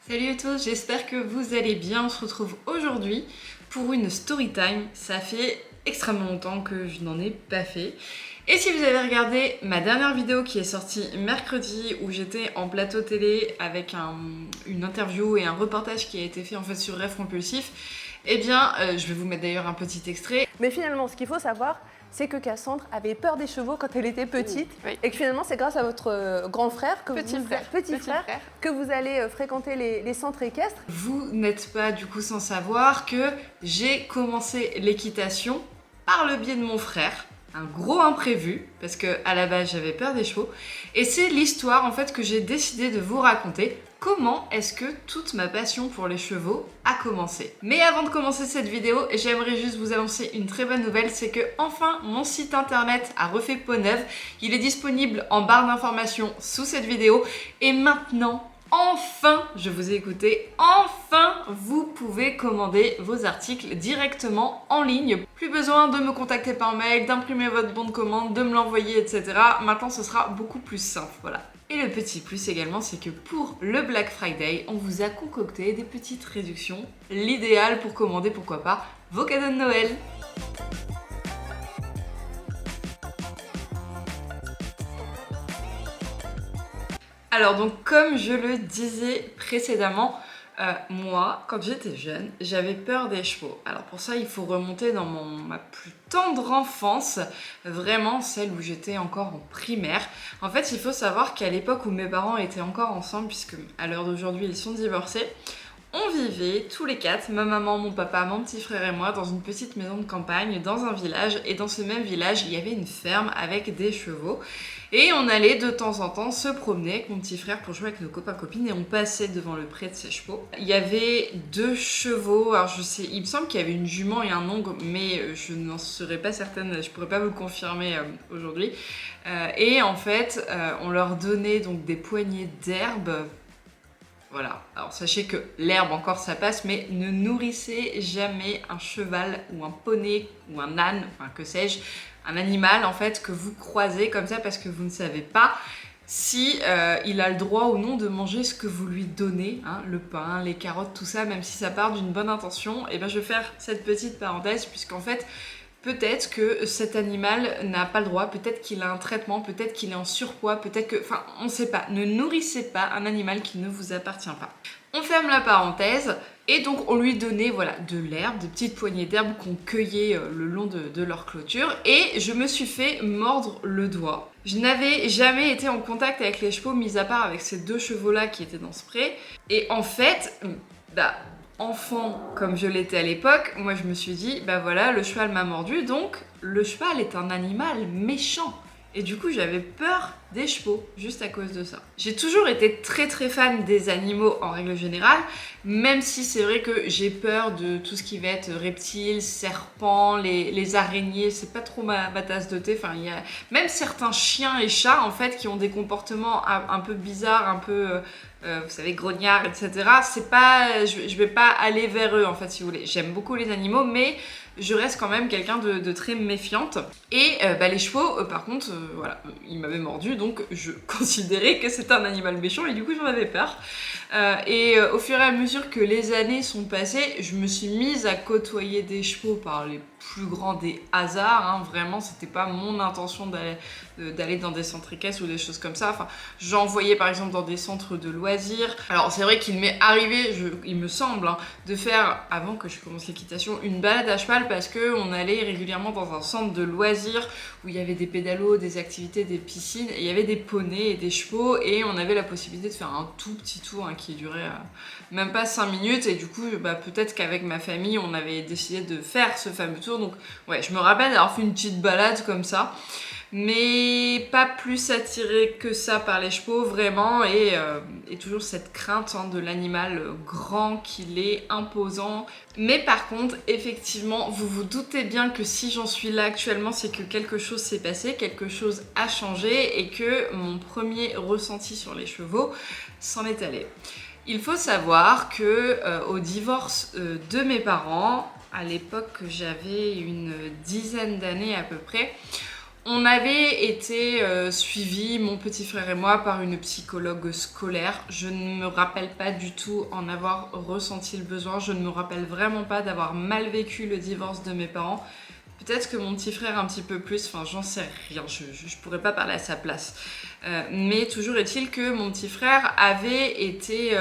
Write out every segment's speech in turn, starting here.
Salut à tous, j'espère que vous allez bien. On se retrouve aujourd'hui pour une story time. Ça fait extrêmement longtemps que je n'en ai pas fait. Et si vous avez regardé ma dernière vidéo qui est sortie mercredi où j'étais en plateau télé avec une interview et un reportage qui a été fait en fait sur Rêve Compulsif, eh bien je vais vous mettre d'ailleurs un petit extrait. Mais finalement, ce qu'il faut savoir, c'est que Cassandre avait peur des chevaux quand elle était petite, Oui. et que finalement, c'est grâce à votre grand frère, Petit frère. que vous allez fréquenter les centres équestres. Vous n'êtes pas du coup sans savoir que j'ai commencé l'équitation par le biais de mon frère. Un gros imprévu, parce que à la base j'avais peur des chevaux. Et c'est l'histoire en fait que j'ai décidé de vous raconter. Comment est-ce que toute ma passion pour les chevaux a commencé? Mais avant de commencer cette vidéo, j'aimerais juste vous annoncer une très bonne nouvelle, c'est que enfin mon site internet a refait peau neuve. Il est disponible en barre d'informations sous cette vidéo. Et maintenant, enfin, je vous ai écouté, enfin, vous pouvez commander vos articles directement en ligne. Plus besoin de me contacter par mail, d'imprimer votre bon de commande, de me l'envoyer, etc. Maintenant, ce sera beaucoup plus simple, voilà. Et le petit plus également, c'est que pour le Black Friday, on vous a concocté des petites réductions. L'idéal pour commander, pourquoi pas, vos cadeaux de Noël. Alors donc comme je le disais précédemment, moi quand j'étais jeune j'avais peur des chevaux. Alors pour ça il faut remonter dans ma plus tendre enfance, vraiment celle où j'étais encore en primaire. En fait il faut savoir qu'à l'époque où mes parents étaient encore ensemble, puisque à l'heure d'aujourd'hui ils sont divorcés, on vivait tous les quatre, ma maman, mon papa, mon petit frère et moi, dans une petite maison de campagne, dans un village. Et dans ce même village, il y avait une ferme avec des chevaux. Et on allait de temps en temps se promener avec mon petit frère pour jouer avec nos copains-copines. Et on passait devant le pré de ces chevaux. Il y avait 2 chevaux. Alors je sais, il me semble qu'il y avait une jument et un ongre, mais je n'en serais pas certaine. Je pourrais pas vous le confirmer aujourd'hui. Et en fait, on leur donnait donc des poignées d'herbe. Voilà, alors sachez que l'herbe encore ça passe, mais ne nourrissez jamais un cheval ou un poney ou un âne, enfin que sais-je, un animal en fait que vous croisez comme ça parce que vous ne savez pas si il a le droit ou non de manger ce que vous lui donnez, hein, le pain, les carottes, tout ça, même si ça part d'une bonne intention. Et bien je vais faire cette petite parenthèse puisqu'en fait peut-être que cet animal n'a pas le droit, peut-être qu'il a un traitement, peut-être qu'il est en surpoids, peut-être que... Enfin, on ne sait pas. Ne nourrissez pas un animal qui ne vous appartient pas. On ferme la parenthèse et donc on lui donnait voilà, de l'herbe, des petites poignées d'herbe qu'on cueillait le long de leur clôture et je me suis fait mordre le doigt. Je n'avais jamais été en contact avec les chevaux, mis à part avec ces 2 chevaux-là qui étaient dans ce pré. Et en fait, enfant comme je l'étais à l'époque, moi je me suis dit, bah voilà, le cheval m'a mordu, donc le cheval est un animal méchant. Et du coup j'avais peur des chevaux, juste à cause de ça. J'ai toujours été très très fan des animaux en règle générale, même si c'est vrai que j'ai peur de tout ce qui va être reptiles, serpents, les araignées, c'est pas trop ma tasse de thé. Enfin, il y a même certains chiens et chats en fait qui ont des comportements un peu bizarres, un peu... vous savez, grognards, etc. C'est pas, je vais pas aller vers eux en fait, si vous voulez. J'aime beaucoup les animaux, mais je reste quand même quelqu'un de très méfiante. Et les chevaux, par contre, voilà, ils m'avaient mordu, donc je considérais que c'était un animal méchant et du coup j'en avais peur. Au fur et à mesure que les années sont passées, je me suis mise à côtoyer des chevaux par les plus grands des hasards, hein. Vraiment c'était pas mon intention d'aller dans des centres équestres ou des choses comme ça. Enfin, j'en voyais par exemple dans des centres de loisirs. Alors c'est vrai qu'il m'est arrivé, il me semble, hein, de faire, avant que je commence l'équitation, une balade à cheval parce qu'on allait régulièrement dans un centre de loisirs où il y avait des pédalos, des activités, des piscines, et il y avait des poneys et des chevaux et on avait la possibilité de faire un tout petit tour, hein, qui durait même pas 5 minutes et du coup peut-être qu'avec ma famille on avait décidé de faire ce fameux tour. Donc ouais, je me rappelle d'avoir fait une petite balade comme ça, mais pas plus attirée que ça par les chevaux vraiment, et toujours cette crainte, hein, de l'animal grand qu'il est, imposant. Mais par contre, effectivement, vous vous doutez bien que si j'en suis là actuellement, c'est que quelque chose s'est passé, quelque chose a changé et que mon premier ressenti sur les chevaux s'en est allé. Il faut savoir que au divorce de mes parents, à l'époque j'avais une dizaine d'années à peu près, On avait été suivis, mon petit frère et moi, par une psychologue scolaire. Je ne me rappelle pas du tout en avoir ressenti le besoin. Je ne me rappelle vraiment pas d'avoir mal vécu le divorce de mes parents. Peut-être que mon petit frère un petit peu plus, enfin j'en sais rien, je pourrais pas parler à sa place. Mais toujours est-il que mon petit frère avait été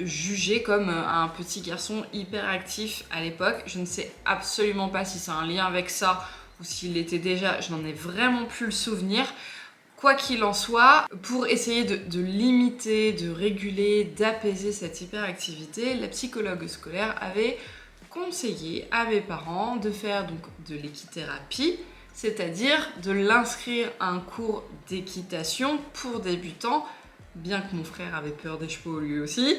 jugé comme un petit garçon hyperactif à l'époque. Je ne sais absolument pas si c'est un lien avec ça ou s'il l'était déjà, je n'en ai vraiment plus le souvenir. Quoi qu'il en soit, pour essayer de limiter, de réguler, d'apaiser cette hyperactivité, la psychologue scolaire avait conseillé à mes parents de faire donc de l'équithérapie, c'est-à-dire de l'inscrire à un cours d'équitation pour débutants, bien que mon frère avait peur des chevaux lui aussi,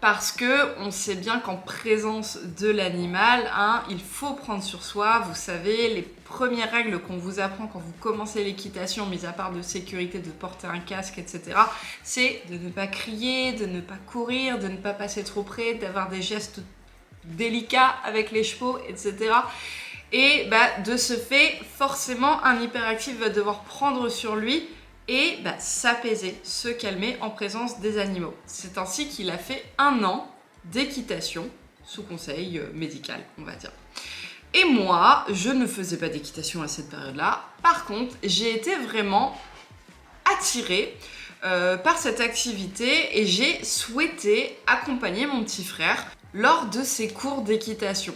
parce que on sait bien qu'en présence de l'animal, hein, il faut prendre sur soi. Vous savez, les premières règles qu'on vous apprend quand vous commencez l'équitation, mis à part de sécurité, de porter un casque, etc., c'est de ne pas crier, de ne pas courir, de ne pas passer trop près, d'avoir des gestes délicats avec les chevaux, etc. Et de ce fait, forcément, un hyperactif va devoir prendre sur lui et s'apaiser, se calmer en présence des animaux. C'est ainsi qu'il a fait 1 an d'équitation sous conseil médical, on va dire. Et moi, je ne faisais pas d'équitation à cette période-là. Par contre, j'ai été vraiment attirée par cette activité et j'ai souhaité accompagner mon petit frère lors de ses cours d'équitation.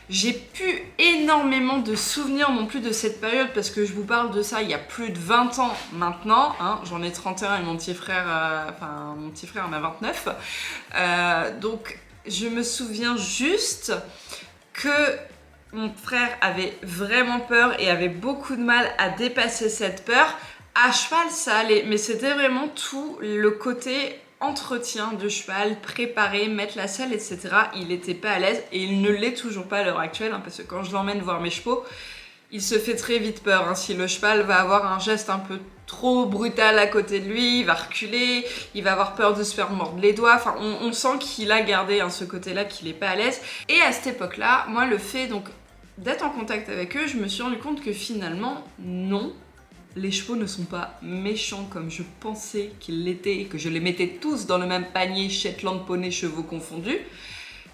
J'ai plus énormément de souvenirs non plus de cette période parce que je vous parle de ça il y a plus de 20 ans maintenant, hein. J'en ai 31 et mon petit frère en a 29. Donc je me souviens juste que mon frère avait vraiment peur et avait beaucoup de mal à dépasser cette peur. À cheval ça allait, mais c'était vraiment tout le côté entretien de cheval, préparer, mettre la selle, etc. Il n'était pas à l'aise et il ne l'est toujours pas à l'heure actuelle, hein, parce que quand je l'emmène voir mes chevaux, il se fait très vite peur, hein. Si le cheval va avoir un geste un peu trop brutal à côté de lui, il va reculer, il va avoir peur de se faire mordre les doigts. Enfin, on sent qu'il a gardé ce côté-là, qu'il n'est pas à l'aise. Et à cette époque-là, moi, le fait donc d'être en contact avec eux, je me suis rendu compte que finalement, non, les chevaux ne sont pas méchants comme je pensais qu'ils l'étaient, et que je les mettais tous dans le même panier, Shetland, poney, chevaux confondus.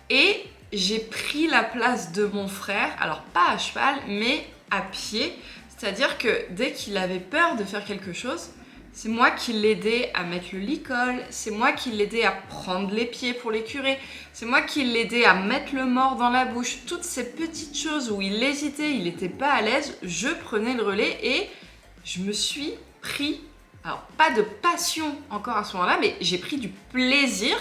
Et j'ai pris la place de mon frère, alors pas à cheval, mais à pied. C'est-à-dire que dès qu'il avait peur de faire quelque chose, c'est moi qui l'aidais à mettre le licol, c'est moi qui l'aidais à prendre les pieds pour les curer, c'est moi qui l'aidais à mettre le mors dans la bouche. Toutes ces petites choses où il hésitait, il n'était pas à l'aise, je prenais le relais et je me suis pris, alors pas de passion encore à ce moment-là, mais j'ai pris du plaisir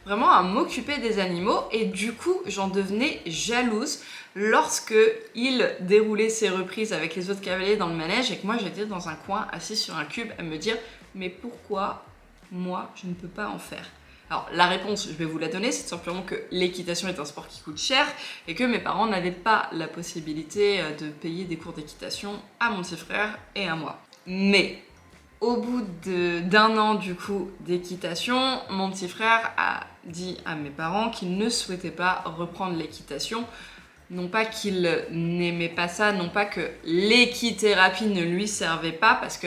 vraiment à m'occuper des animaux et du coup j'en devenais jalouse lorsque il déroulait ses reprises avec les autres cavaliers dans le manège et que moi j'étais dans un coin assise sur un cube à me dire mais pourquoi moi je ne peux pas en faire? Alors la réponse, je vais vous la donner, c'est simplement que l'équitation est un sport qui coûte cher et que mes parents n'avaient pas la possibilité de payer des cours d'équitation à mon petit frère et à moi. Mais au bout d'1 an du coup d'équitation, mon petit frère a dit à mes parents qu'il ne souhaitait pas reprendre l'équitation. Non pas qu'il n'aimait pas ça, non pas que l'équithérapie ne lui servait pas, parce que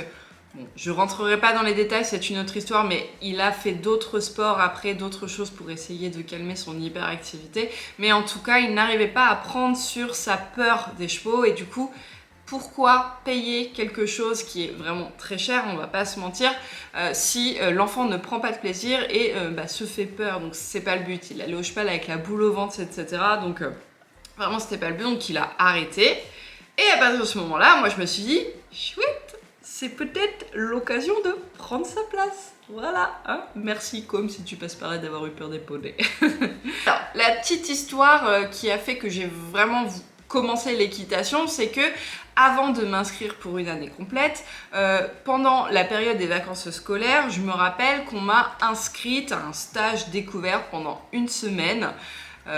bon, je rentrerai pas dans les détails, c'est une autre histoire, mais il a fait d'autres sports après, d'autres choses pour essayer de calmer son hyperactivité. Mais en tout cas, il n'arrivait pas à prendre sur sa peur des chevaux et du coup, pourquoi payer quelque chose qui est vraiment très cher, on va pas se mentir, si l'enfant ne prend pas de plaisir et se fait peur. Donc c'est pas le but, il allait au cheval avec la boule au ventre, etc. Donc vraiment c'était pas le but, donc il a arrêté. Et à partir de ce moment-là, moi je me suis dit, chouette, c'est peut-être l'occasion de prendre sa place. Voilà, hein. Merci comme si tu passes par là d'avoir eu peur des poneys. Alors, la petite histoire qui a fait que j'ai vraiment commencé l'équitation, c'est que avant de m'inscrire pour une année complète, pendant la période des vacances scolaires, je me rappelle qu'on m'a inscrite à un stage découverte pendant 1 semaine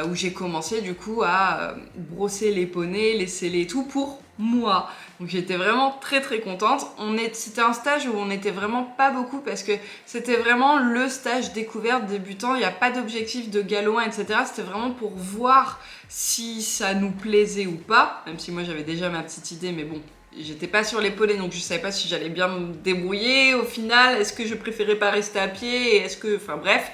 où j'ai commencé du coup à brosser les poneys, les seller et tout pour moi. Donc j'étais vraiment très très contente. C'était un stage où on n'était vraiment pas beaucoup parce que c'était vraiment le stage découverte débutant. Il n'y a pas d'objectif de galop 1, etc. C'était vraiment pour voir si ça nous plaisait ou pas. Même si moi j'avais déjà ma petite idée, mais bon, j'étais pas sur les poneys, donc je savais pas si j'allais bien me débrouiller au final. Est-ce que je préférais pas rester à pied? Est-ce que... Enfin bref.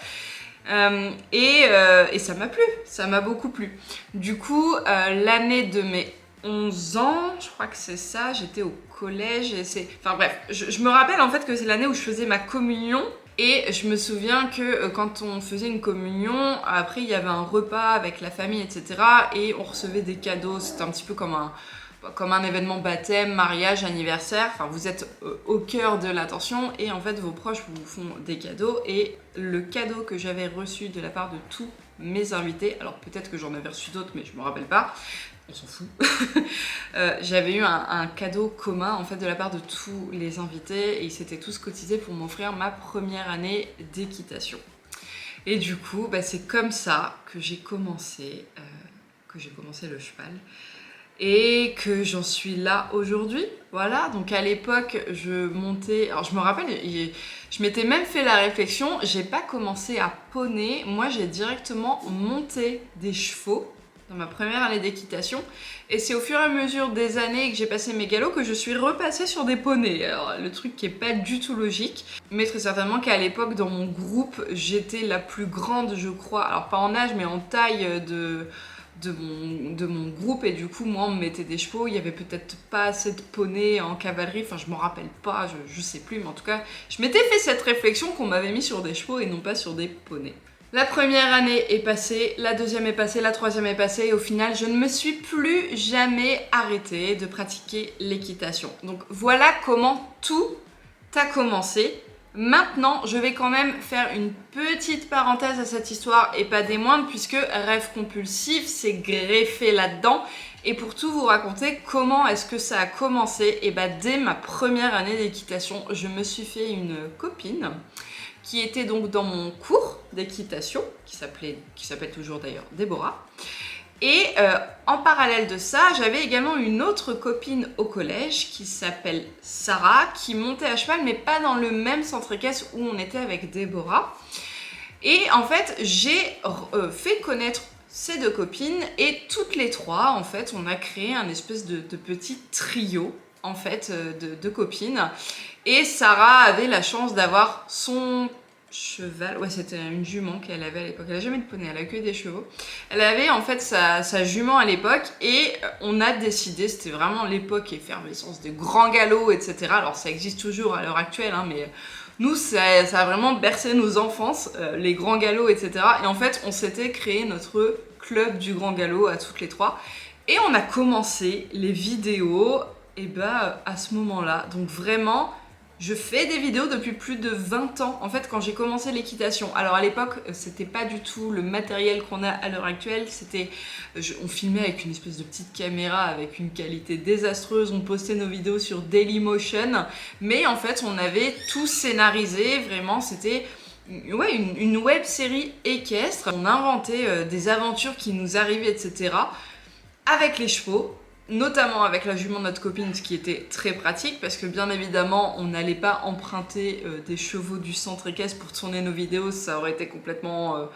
Et ça m'a plu, ça m'a beaucoup plu. Du coup, l'année de mes 11 ans, je crois que c'est ça, j'étais au collège et c'est... Enfin bref, je me rappelle en fait que c'est l'année où je faisais ma communion. Et je me souviens que quand on faisait une communion, après il y avait un repas avec la famille, etc. Et on recevait des cadeaux, c'était un petit peu comme un événement baptême, mariage, anniversaire. Enfin, vous êtes au cœur de l'attention et en fait vos proches vous font des cadeaux. Et le cadeau que j'avais reçu de la part de tous mes invités, alors peut-être que j'en avais reçu d'autres mais je me rappelle pas, on s'en fout. J'avais eu un cadeau commun en fait de la part de tous les invités et ils s'étaient tous cotisés pour m'offrir ma première année d'équitation. Et du coup, c'est comme ça que j'ai commencé le cheval et que j'en suis là aujourd'hui. Voilà, donc à l'époque, je montais... Alors je me rappelle, je m'étais même fait la réflexion, j'ai pas commencé à poney, moi j'ai directement monté des chevaux dans ma première année d'équitation. Et c'est au fur et à mesure des années que j'ai passé mes galops que je suis repassée sur des poneys. Alors, le truc qui est pas du tout logique. Mais très certainement qu'à l'époque, dans mon groupe, j'étais la plus grande, je crois. Alors, pas en âge, mais en taille de mon groupe. Et du coup, moi, on me mettait des chevaux. Il y avait peut-être pas assez de poneys en cavalerie. Enfin, je m'en rappelle pas, je sais plus. Mais en tout cas, je m'étais fait cette réflexion qu'on m'avait mis sur des chevaux et non pas sur des poneys. La première année est passée, la deuxième est passée, la troisième est passée et au final, je ne me suis plus jamais arrêtée de pratiquer l'équitation. Donc voilà comment tout a commencé. Maintenant, je vais quand même faire une petite parenthèse à cette histoire et pas des moindres puisque Rêve compulsif s'est greffé là-dedans. Et pour tout vous raconter comment est-ce que ça a commencé, et dès ma première année d'équitation, je me suis fait une copine qui était donc dans mon cours d'équitation, qui s'appelle toujours d'ailleurs Déborah. Et en parallèle de ça, j'avais également une autre copine au collège qui s'appelle Sarah, qui montait à cheval, mais pas dans le même centre équestre où on était avec Déborah. Et en fait, j'ai fait connaître ces deux copines et toutes les trois, en fait, on a créé un espèce de petit trio en fait de copines. Et Sarah avait la chance d'avoir son cheval, ouais c'était une jument qu'elle avait à l'époque, elle a jamais de poney, elle a que des chevaux. Elle avait en fait sa jument à l'époque et on a décidé, c'était vraiment l'époque effervescence des grands galops, etc. Alors ça existe toujours à l'heure actuelle, hein, mais nous ça a vraiment bercé nos enfances, les grands galops, etc. Et en fait on s'était créé notre club du grand galop à toutes les trois et on a commencé les vidéos à ce moment-là. Donc vraiment, je fais des vidéos depuis plus de 20 ans. En fait, quand j'ai commencé l'équitation, alors à l'époque, c'était pas du tout le matériel qu'on a à l'heure actuelle. On filmait avec une espèce de petite caméra avec une qualité désastreuse. On postait nos vidéos sur Dailymotion. Mais en fait, on avait tout scénarisé. Vraiment, c'était... Ouais, une web série équestre. On inventait des aventures qui nous arrivaient, etc. avec les chevaux, notamment avec la jument de notre copine, ce qui était très pratique parce que bien évidemment on n'allait pas emprunter des chevaux du centre équestre pour tourner nos vidéos, ça aurait été complètement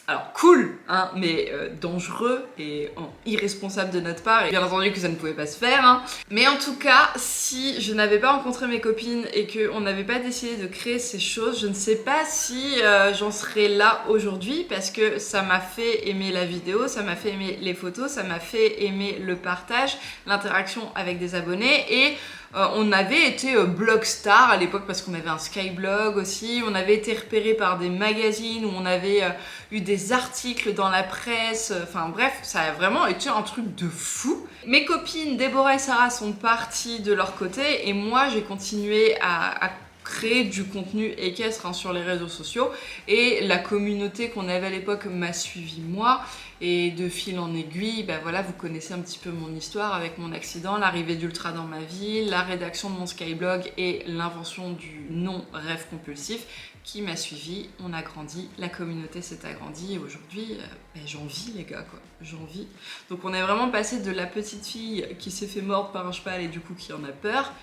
alors cool, hein, mais dangereux et irresponsable de notre part, et bien entendu que ça ne pouvait pas se faire, hein. Mais en tout cas, si je n'avais pas rencontré mes copines et qu'on n'avait pas décidé de créer ces choses, je ne sais pas si j'en serais là aujourd'hui, parce que ça m'a fait aimer la vidéo, ça m'a fait aimer les photos, ça m'a fait aimer le partage, l'interaction avec des abonnés, et on avait été blogstar à l'époque parce qu'on avait un Skyblog aussi, on avait été repéré par des magazines où on avait eu des articles dans la presse, enfin bref, ça a vraiment été un truc de fou. Mes copines Déborah et Sarah sont parties de leur côté et moi j'ai continué à créer du contenu équestre sur les réseaux sociaux et la communauté qu'on avait à l'époque m'a suivi moi. Et de fil en aiguille, voilà, vous connaissez un petit peu mon histoire avec mon accident, l'arrivée d'Ultra dans ma vie, la rédaction de mon Skyblog et l'invention du nom Rêve compulsif qui m'a suivi. On a grandi, la communauté s'est agrandie et aujourd'hui, j'en vis les gars quoi, j'en vis. Donc on est vraiment passé de la petite fille qui s'est fait mordre par un cheval et du coup qui en a peur,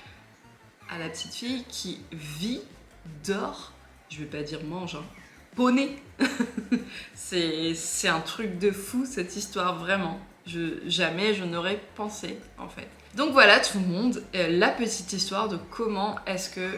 à la petite fille qui vit, dort, je vais pas dire mange, hein, poney. C'est un truc de fou cette histoire, vraiment. Jamais je n'aurais pensé en fait. Donc voilà tout le monde, la petite histoire de comment est-ce que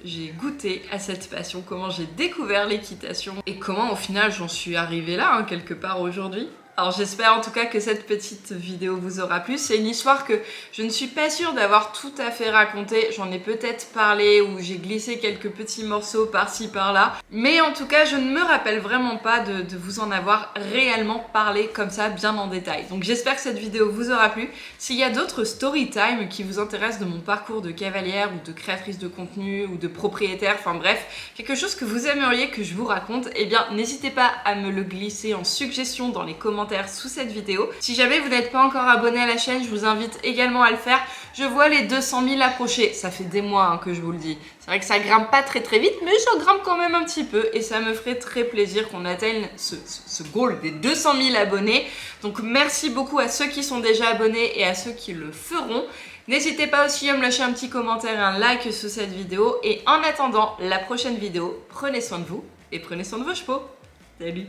j'ai goûté à cette passion, comment j'ai découvert l'équitation et comment au final j'en suis arrivée là, hein, quelque part aujourd'hui. Alors j'espère en tout cas que cette petite vidéo vous aura plu. C'est une histoire que je ne suis pas sûre d'avoir tout à fait racontée. J'en ai peut-être parlé ou j'ai glissé quelques petits morceaux par-ci par-là. Mais en tout cas je ne me rappelle vraiment pas de vous en avoir réellement parlé comme ça bien en détail. Donc j'espère que cette vidéo vous aura plu. S'il y a d'autres story time qui vous intéressent de mon parcours de cavalière ou de créatrice de contenu ou de propriétaire, enfin bref, quelque chose que vous aimeriez que je vous raconte, eh bien n'hésitez pas à me le glisser en suggestion dans les commentaires sous cette vidéo. Si jamais vous n'êtes pas encore abonné à la chaîne, je vous invite également à le faire. Je vois les 200 000 approcher. Ça fait des mois hein, que je vous le dis. C'est vrai que ça grimpe pas très vite, mais ça grimpe quand même un petit peu et ça me ferait très plaisir qu'on atteigne ce goal des 200 000 abonnés. Donc merci beaucoup à ceux qui sont déjà abonnés et à ceux qui le feront. N'hésitez pas aussi à me lâcher un petit commentaire et un like sous cette vidéo. Et en attendant la prochaine vidéo, prenez soin de vous et prenez soin de vos chevaux. Salut!